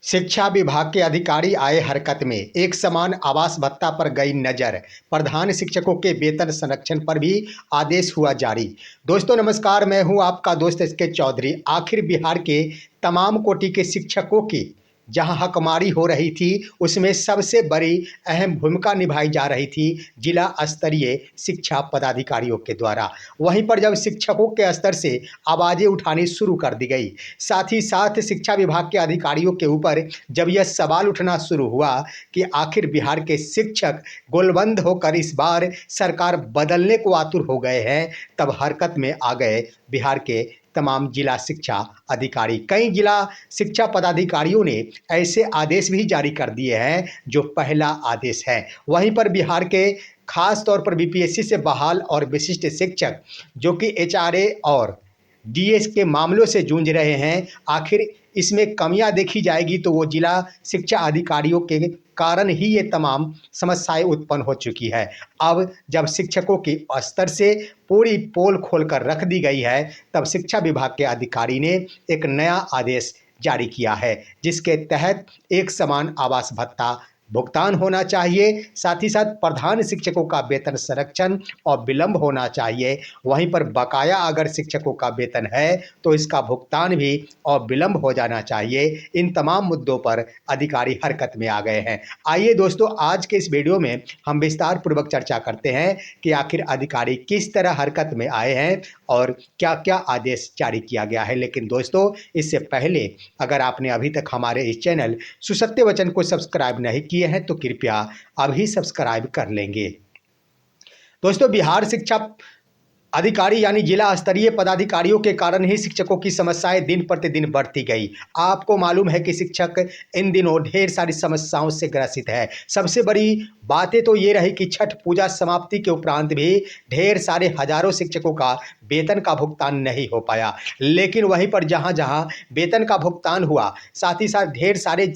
शिक्षा विभाग के अधिकारी आए हरकत में, एक समान आवास भत्ता पर गई नजर। प्रधान शिक्षकों के वेतन संरक्षण पर भी आदेश हुआ जारी। दोस्तों नमस्कार, मैं हूं आपका दोस्त एसके चौधरी। आखिर बिहार के तमाम कोटि के शिक्षकों की जहां हकमारी हो रही थी, उसमें सबसे बड़ी अहम भूमिका निभाई जा रही थी जिला स्तरीय शिक्षा पदाधिकारियों के द्वारा। वहीं पर जब शिक्षकों के स्तर से आवाज़ें उठानी शुरू कर दी गई, साथ ही साथ शिक्षा विभाग के अधिकारियों के ऊपर जब यह सवाल उठना शुरू हुआ कि आखिर बिहार के शिक्षक गोलबंद होकर इस बार सरकार बदलने को आतुर हो गए हैं, तब हरकत में आ गए बिहार के तमाम जिला शिक्षा अधिकारी। कई जिला शिक्षा पदाधिकारियों ने ऐसे आदेश भी जारी कर दिए हैं जो पहला आदेश है। वहीं पर बिहार के खास तौर पर बीपीएससी से बहाल और विशिष्ट शिक्षक जो कि एचआरए और डीएस के मामलों से जूझ रहे हैं, आखिर इसमें कमियां देखी जाएगी तो वो जिला शिक्षा अधिकारियों के कारण ही ये तमाम समस्याएं उत्पन्न हो चुकी है। अब जब शिक्षकों के स्तर से पूरी पोल खोलकर रख दी गई है, तब शिक्षा विभाग के अधिकारी ने एक नया आदेश जारी किया है, जिसके तहत एक समान आवास भत्ता भुगतान होना चाहिए। साथ ही साथ प्रधान शिक्षकों का वेतन संरक्षण और विलंब होना चाहिए। वहीं पर बकाया अगर शिक्षकों का वेतन है तो इसका भुगतान भी और विलंब हो जाना चाहिए। इन तमाम मुद्दों पर अधिकारी हरकत में आ गए हैं। आइए दोस्तों, आज के इस वीडियो में हम विस्तार पूर्वक चर्चा करते हैं कि आखिर अधिकारी किस तरह हरकत में आए हैं और क्या क्या आदेश जारी किया गया है। लेकिन दोस्तों, इससे पहले अगर आपने अभी तक हमारे इस चैनल सुसत्य वचन को सब्सक्राइब नहीं किए हैं तो कृपया अभी सब्सक्राइब कर लेंगे। दोस्तों, बिहार शिक्षा अधिकारी यानी जिला स्तरीय पदाधिकारियों के कारण ही शिक्षकों की समस्याएं दिन प्रतिदिन बढ़ती गई। आपको मालूम है कि शिक्षक इन दिनों ढेर सारी समस्याओं से ग्रसित है। सबसे बड़ी बातें तो ये रही कि छठ पूजा समाप्ति के उपरांत भी ढेर सारे हजारों शिक्षकों का वेतन का भुगतान नहीं हो पाया। लेकिन वहीं पर जहां जहां वेतन का भुगतान हुआ, साथ ही साथ ढेर सारे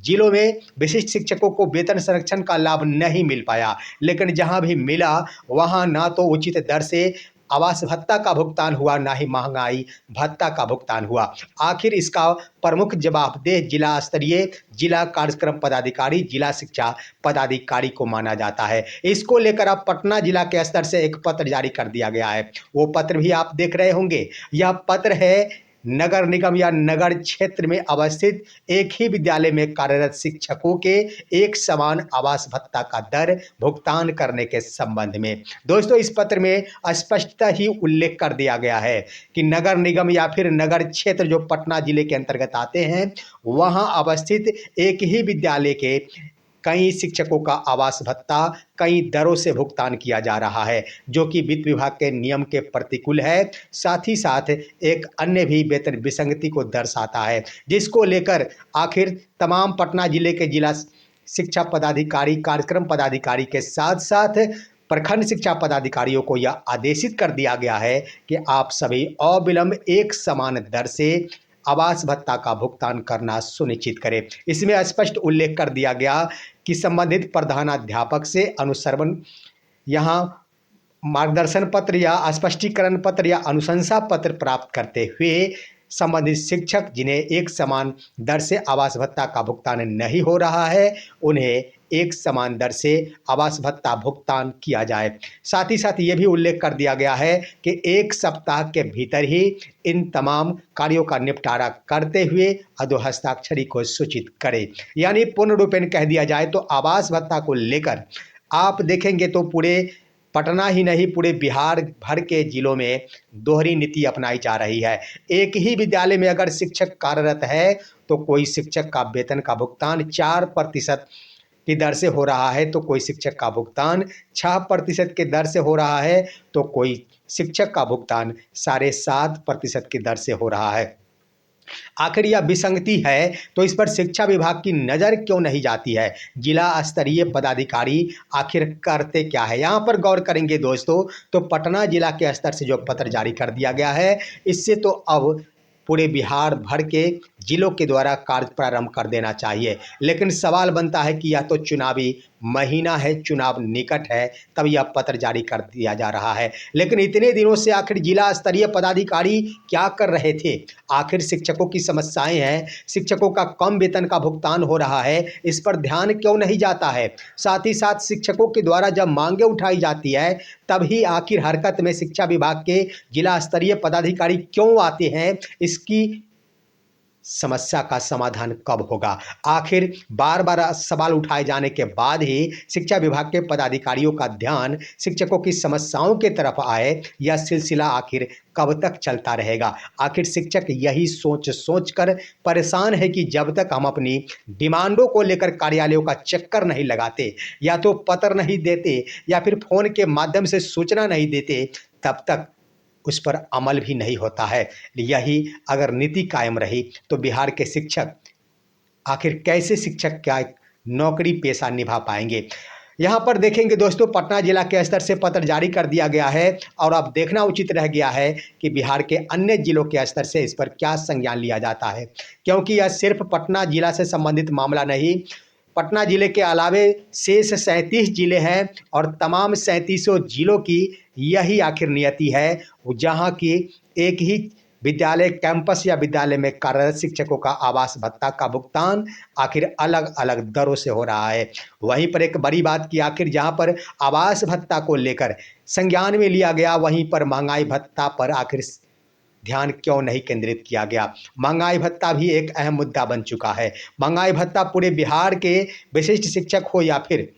जिलों में विशिष्ट शिक्षकों को वेतन संरक्षण का लाभ नहीं मिल पाया। लेकिन जहां भी मिला वहां ना तो उचित दर से आवास भत्ता का भुगतान हुआ, ना ही महंगाई भत्ता का भुगतान हुआ। आखिर इसका प्रमुख जवाबदेह जिला स्तरीय जिला कार्यक्रम पदाधिकारी, जिला शिक्षा पदाधिकारी को माना जाता है। इसको लेकर अब पटना जिला के स्तर से एक पत्र जारी कर दिया गया है। वो पत्र भी आप देख रहे होंगे। यह पत्र है नगर निगम या नगर क्षेत्र में अवस्थित एक ही विद्यालय में कार्यरत शिक्षकों के एक समान आवास भत्ता का दर भुगतान करने के संबंध में। दोस्तों, इस पत्र में स्पष्टता ही उल्लेख कर दिया गया है कि नगर निगम या फिर नगर क्षेत्र जो पटना जिले के अंतर्गत आते हैं, वहां अवस्थित एक ही विद्यालय के कई शिक्षकों का आवास भत्ता कई दरों से भुगतान किया जा रहा है, जो कि वित्त विभाग के नियम के प्रतिकूल है। साथ ही साथ एक अन्य भी वेतन विसंगति को दर्शाता है, जिसको लेकर आखिर तमाम पटना जिले के जिला शिक्षा पदाधिकारी, कार्यक्रम पदाधिकारी के साथ साथ प्रखंड शिक्षा पदाधिकारियों को यह आदेशित कर दिया गया है कि आप सभी अविलंब एक समान दर से आवास भत्ता का भुगतान करना सुनिश्चित करें। इसमें स्पष्ट उल्लेख कर दिया गया कि संबंधित प्रधानाध्यापक से अनुश्रवण यहाँ मार्गदर्शन पत्र या स्पष्टीकरण पत्र या अनुशंसा पत्र प्राप्त करते हुए संबंधित शिक्षक जिन्हें एक समान दर से आवास भत्ता का भुगतान नहीं हो रहा है, उन्हें एक समान दर से आवास भत्ता भुगतान किया जाए। साथ ही साथ ये भी उल्लेख कर दिया गया है कि एक सप्ताह के भीतर ही इन तमाम कार्यों का निपटारा करते हुए अधोहस्ताक्षरी को सूचित करें। यानी पूर्ण रूपेण कह दिया जाए तो आवास भत्ता को लेकर आप देखेंगे तो पूरे पटना ही नहीं, पूरे बिहार भर के जिलों में दोहरी नीति अपनाई जा रही है। एक ही विद्यालय में अगर शिक्षक कार्यरत है तो कोई शिक्षक का वेतन का भुगतान 4% की दर से हो रहा है, तो कोई शिक्षक का भुगतान 6% की दर से हो रहा है, तो कोई शिक्षक का भुगतान 7.5% की दर से हो रहा है। आखिर यह विसंगति है तो इस पर शिक्षा विभाग की नज़र क्यों नहीं जाती है? जिला स्तरीय पदाधिकारी आखिर करते क्या है? यहाँ पर गौर करेंगे दोस्तों तो पटना जिला के स्तर से जो पत्र जारी कर दिया गया है, इससे तो अब पूरे बिहार भर के जिलों के द्वारा कार्य प्रारंभ कर देना चाहिए। लेकिन सवाल बनता है कि यह तो चुनावी महीना है, चुनाव निकट है, तब यह पत्र जारी कर दिया जा रहा है। लेकिन इतने दिनों से आखिर जिला स्तरीय पदाधिकारी क्या कर रहे थे? आखिर शिक्षकों की समस्याएं हैं, शिक्षकों का कम वेतन का भुगतान हो रहा है, इस पर ध्यान क्यों नहीं जाता है? साथ ही साथ शिक्षकों के द्वारा जब मांगे उठाई जाती है तभी आखिर हरकत में शिक्षा विभाग के जिला स्तरीय पदाधिकारी क्यों आते हैं? इसकी समस्या का समाधान कब होगा? आखिर बार बार सवाल उठाए जाने के बाद ही शिक्षा विभाग के पदाधिकारियों का ध्यान शिक्षकों की समस्याओं की तरफ आए, यह सिलसिला आखिर कब तक चलता रहेगा? आखिर शिक्षक यही सोच सोच कर परेशान है कि जब तक हम अपनी डिमांडों को लेकर कार्यालयों का चक्कर नहीं लगाते, या तो पत्र नहीं देते, या फिर फोन के माध्यम से सूचना नहीं देते, तब तक उस पर अमल भी नहीं होता है। यही अगर नीति कायम रही तो बिहार के शिक्षक आखिर कैसे शिक्षक का एक नौकरी पेशा निभा पाएंगे? यहाँ पर देखेंगे दोस्तों, पटना जिला के स्तर से पत्र जारी कर दिया गया है और अब देखना उचित रह गया है कि बिहार के अन्य जिलों के स्तर से इस पर क्या संज्ञान लिया जाता है, क्योंकि यह सिर्फ पटना जिला से संबंधित मामला नहीं। पटना जिले के अलावे शेष 37 जिले हैं और तमाम 37 जिलों की यही आखिर नियति है, जहां की एक ही विद्यालय कैंपस या विद्यालय में कार्यरत शिक्षकों का आवास भत्ता का भुगतान आखिर अलग अलग दरों से हो रहा है। वहीं पर एक बड़ी बात कि आखिर जहां पर आवास भत्ता को लेकर संज्ञान में लिया गया, वहीं पर महंगाई भत्ता पर आखिर ध्यान क्यों नहीं केंद्रित किया गया? महंगाई भत्ता भी एक अहम मुद्दा बन चुका है। महंगाई भत्ता पूरे बिहार के विशिष्ट शिक्षक हो या फिर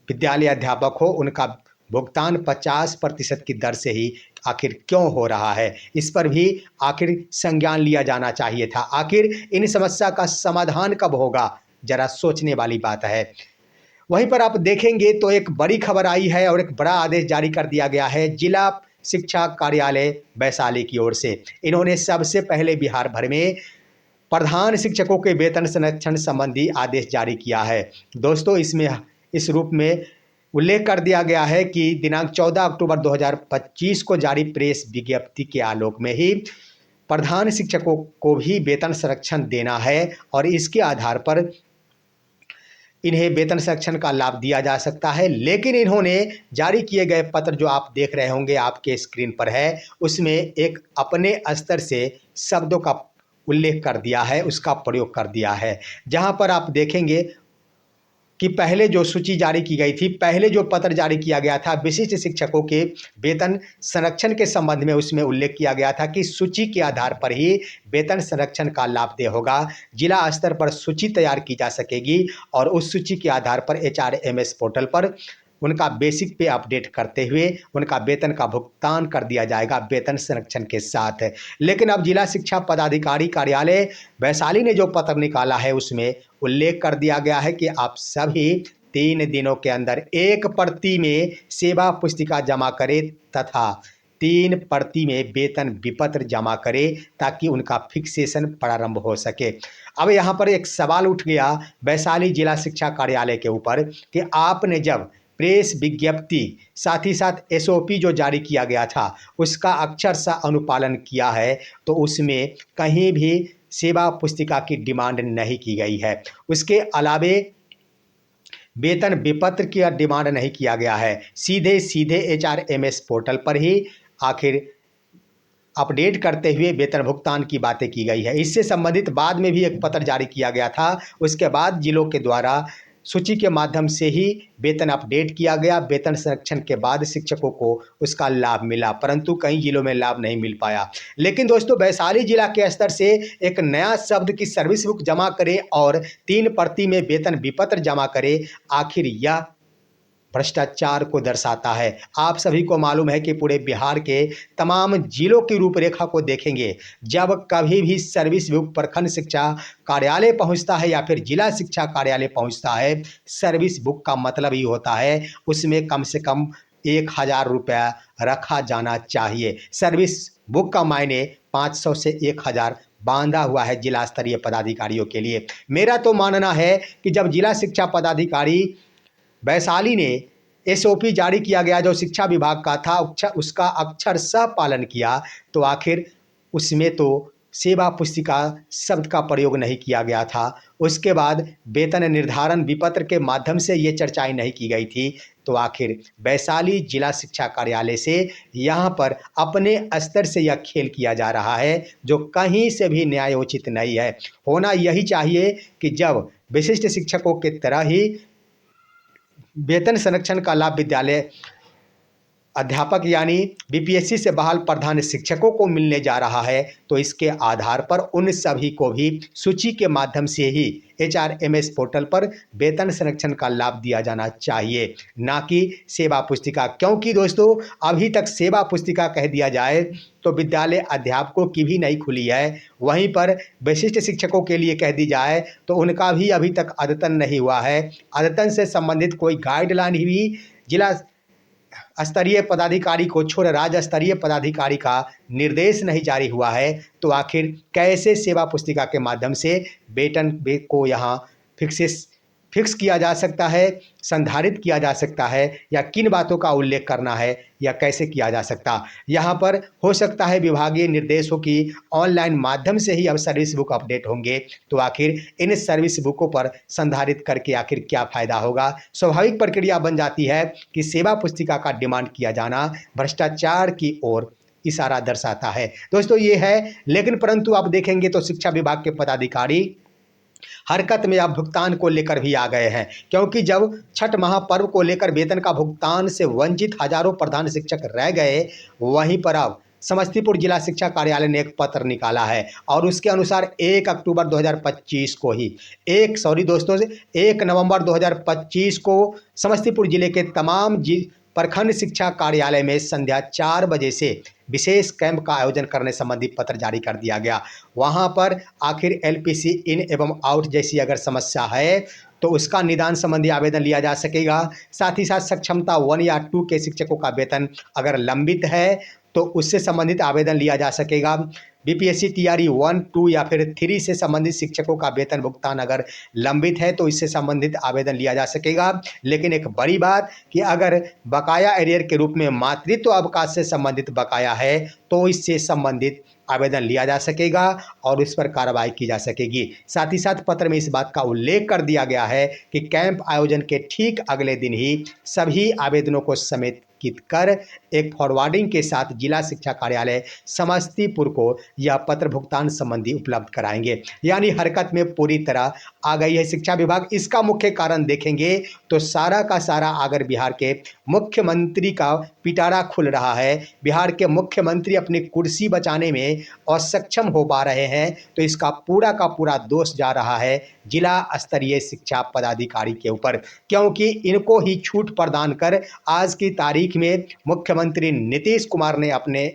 विद्यालय अध्यापक हो, उनका भुगतान 50% की दर से ही आखिर क्यों हो रहा है? इस पर भी आखिर संज्ञान लिया जाना चाहिए था। आखिर इन समस्या का समाधान कब होगा? जरा सोचने वाली बात है। वहीं पर आप देखेंगे तो एक बड़ी खबर आई है और एक बड़ा आदेश जारी कर दिया गया है जिला शिक्षा कार्यालय वैशाली की ओर से। इन्होंने सबसे पहले बिहार भर में प्रधान शिक्षकों के वेतन संरक्षण संबंधी आदेश जारी किया है। दोस्तों, इसमें इस रूप में उल्लेख कर दिया गया है कि दिनांक 14 अक्टूबर 2025 को जारी प्रेस विज्ञप्ति के आलोक में ही प्रधान शिक्षकों को भी वेतन संरक्षण देना है और इसके आधार पर इन्हें वेतन संरक्षण का लाभ दिया जा सकता है। लेकिन इन्होंने जारी किए गए पत्र जो आप देख रहे होंगे, आपके स्क्रीन पर है, उसमें एक अपने स्तर से शब्दों का उल्लेख कर दिया है, उसका प्रयोग कर दिया है। जहां पर आप देखेंगे कि पहले जो सूची जारी की गई थी, पहले जो पत्र जारी किया गया था विशिष्ट शिक्षकों के वेतन संरक्षण के संबंध में, उसमें उल्लेख किया गया था कि सूची के आधार पर ही वेतन संरक्षण का लाभ देय होगा। जिला स्तर पर सूची तैयार की जा सकेगी और उस सूची के आधार पर HRMS पोर्टल पर उनका बेसिक पे अपडेट करते हुए उनका वेतन का भुगतान कर दिया जाएगा वेतन संरक्षण के साथ। लेकिन अब जिला शिक्षा पदाधिकारी कार्यालय वैशाली ने जो पत्र निकाला है उसमें उल्लेख कर दिया गया है कि आप सभी 3 दिनों के अंदर 1 प्रति में सेवा पुस्तिका जमा करें तथा 3 प्रति में वेतन विपत्र जमा करें ताकि उनका फिक्सेशन प्रारंभ हो सके। अब यहाँ पर एक सवाल उठ गया वैशाली जिला शिक्षा कार्यालय के ऊपर कि आपने जब प्रेस विज्ञप्ति साथ ही साथ SOP जो जारी किया गया था उसका अक्षरशः अनुपालन किया है, तो उसमें कहीं भी सेवा पुस्तिका की डिमांड नहीं की गई है। उसके अलावे वेतन विपत्र की डिमांड नहीं किया गया है। सीधे सीधे HRMS पोर्टल पर ही आखिर अपडेट करते हुए वेतन भुगतान की बातें की गई है। इससे संबंधित बाद में भी एक पत्र जारी किया गया था, उसके बाद जिलों के द्वारा सूची के माध्यम से ही वेतन अपडेट किया गया। वेतन संरक्षण के बाद शिक्षकों को उसका लाभ मिला, परंतु कई जिलों में लाभ नहीं मिल पाया। लेकिन दोस्तों, वैशाली जिला के स्तर से एक नया शब्द की सर्विस बुक जमा करें और 3 प्रति में वेतन विपत्र जमा करें, आखिर यह भ्रष्टाचार को दर्शाता है। आप सभी को मालूम है कि पूरे बिहार के तमाम जिलों की रूपरेखा को देखेंगे, जब कभी भी सर्विस बुक प्रखंड शिक्षा कार्यालय पहुंचता है या फिर जिला शिक्षा कार्यालय पहुंचता है, सर्विस बुक का मतलब ही होता है उसमें कम से कम 1000 रुपया रखा जाना चाहिए। सर्विस बुक का मायने 500 से 1000 बांधा हुआ है जिला स्तरीय पदाधिकारियों के लिए। मेरा तो मानना है कि जब जिला शिक्षा पदाधिकारी वैशाली ने SOP जारी किया गया जो शिक्षा विभाग का था, उसका अक्षरशः पालन किया, तो आखिर उसमें तो सेवा पुस्तिका शब्द का प्रयोग नहीं किया गया था। उसके बाद वेतन निर्धारण विपत्र के माध्यम से ये चर्चाएं नहीं की गई थी। तो आखिर वैशाली जिला शिक्षा कार्यालय से यहाँ पर अपने स्तर से यह खेल किया जा रहा है, जो कहीं से भी न्यायोचित नहीं है। होना यही चाहिए कि जब विशिष्ट शिक्षकों की तरह ही वेतन संरक्षण का लाभ विद्यालय अध्यापक यानी बीपीएससी से बहाल प्रधान शिक्षकों को मिलने जा रहा है, तो इसके आधार पर उन सभी को भी सूची के माध्यम से ही एचआरएमएस पोर्टल पर वेतन संरक्षण का लाभ दिया जाना चाहिए, ना कि सेवा पुस्तिका। क्योंकि दोस्तों अभी तक सेवा पुस्तिका कह दिया जाए तो विद्यालय अध्यापकों की भी नहीं खुली है, वहीं पर विशिष्ट शिक्षकों के लिए कह दी जाए तो उनका भी अभी तक अद्यतन नहीं हुआ है। अद्यतन से संबंधित कोई गाइडलाइन भी जिला स्तरीय पदाधिकारी को छोड़ राज्य स्तरीय पदाधिकारी का निर्देश नहीं जारी हुआ है। तो आखिर कैसे सेवा पुस्तिका के माध्यम से वेतन को यहाँ फिक्स किया जा सकता है, संधारित किया जा सकता है, या किन बातों का उल्लेख करना है या कैसे किया जा सकता। यहाँ पर हो सकता है विभागीय निर्देशों की ऑनलाइन माध्यम से ही अब सर्विस बुक अपडेट होंगे। तो आखिर इन सर्विस बुकों पर संधारित करके आखिर क्या फ़ायदा होगा। स्वाभाविक प्रक्रिया बन जाती है कि सेवा पुस्तिका का डिमांड किया जाना भ्रष्टाचार की ओर इशारा दर्शाता है। दोस्तों ये है, लेकिन परंतु आप देखेंगे तो शिक्षा विभाग के पदाधिकारी हरकत में अब भुगतान को लेकर भी आ गए हैं, क्योंकि जब छठ महापर्व को लेकर वेतन का भुगतान से वंचित हजारों प्रधान शिक्षक रह गए, वहीं पर अब समस्तीपुर जिला शिक्षा कार्यालय ने एक पत्र निकाला है और उसके अनुसार 1 अक्टूबर 2025 को ही 1 नवंबर 2025 को समस्तीपुर जिले के तमाम प्रखंड शिक्षा कार्यालय में संध्या 4 बजे से विशेष कैंप का आयोजन करने संबंधी पत्र जारी कर दिया गया। वहां पर आखिर एलपीसी इन एवं आउट जैसी अगर समस्या है तो उसका निदान संबंधी आवेदन लिया जा सकेगा। साथ ही साथ सक्षमता 1 या 2 के शिक्षकों का वेतन अगर लंबित है तो उससे संबंधित आवेदन लिया जा सकेगा। बीपीएससी टीआरई 1, 2 या फिर 3 से संबंधित शिक्षकों का वेतन भुगतान अगर लंबित है तो इससे संबंधित आवेदन लिया जा सकेगा। लेकिन एक बड़ी बात कि अगर बकाया एरियर के रूप में मातृत्व अवकाश से संबंधित बकाया है तो इससे संबंधित आवेदन लिया जा सकेगा और उस पर कार्रवाई की जा सकेगी। साथ ही साथ पत्र में इस बात का उल्लेख कर दिया गया है कि कैंप आयोजन के ठीक अगले दिन ही सभी आवेदनों को समेकित कर एक फॉरवर्डिंग के साथ जिला शिक्षा कार्यालय समस्तीपुर को यह पत्र भुगतान संबंधी उपलब्ध कराएंगे। यानी हरकत में पूरी तरह आ गई है शिक्षा विभाग। इसका मुख्य कारण देखेंगे तो सारा का सारा अगर बिहार के मुख्यमंत्री का पिटारा खुल रहा है, बिहार के मुख्यमंत्री अपनी कुर्सी बचाने में असक्षम हो पा रहे हैं, तो इसका पूरा का पूरा दोष जा रहा है जिला स्तरीय शिक्षा पदाधिकारी के ऊपर, क्योंकि इनको ही छूट प्रदान कर आज की तारीख में मुख्यमंत्री नीतीश कुमार ने अपने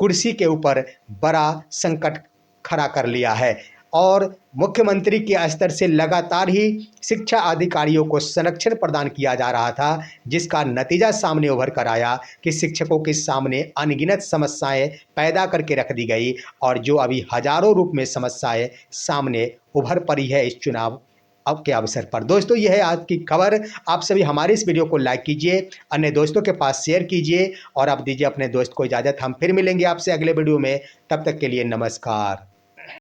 कुर्सी के ऊपर बड़ा संकट खड़ा कर लिया है। और मुख्यमंत्री के स्तर से लगातार ही शिक्षा अधिकारियों को संरक्षण प्रदान किया जा रहा था, जिसका नतीजा सामने उभर कर आया कि शिक्षकों के सामने अनगिनत समस्याएं पैदा करके रख दी गई और जो अभी हजारों रूप में समस्याएं सामने उभर पड़ी है इस चुनाव अब के अवसर पर। दोस्तों यह है आज की खबर। आप सभी हमारे इस वीडियो को लाइक कीजिए, अन्य दोस्तों के पास शेयर कीजिए और आप दीजिए अपने दोस्त को इजाज़त। हम फिर मिलेंगे आपसे अगले वीडियो में, तब तक के लिए नमस्कार।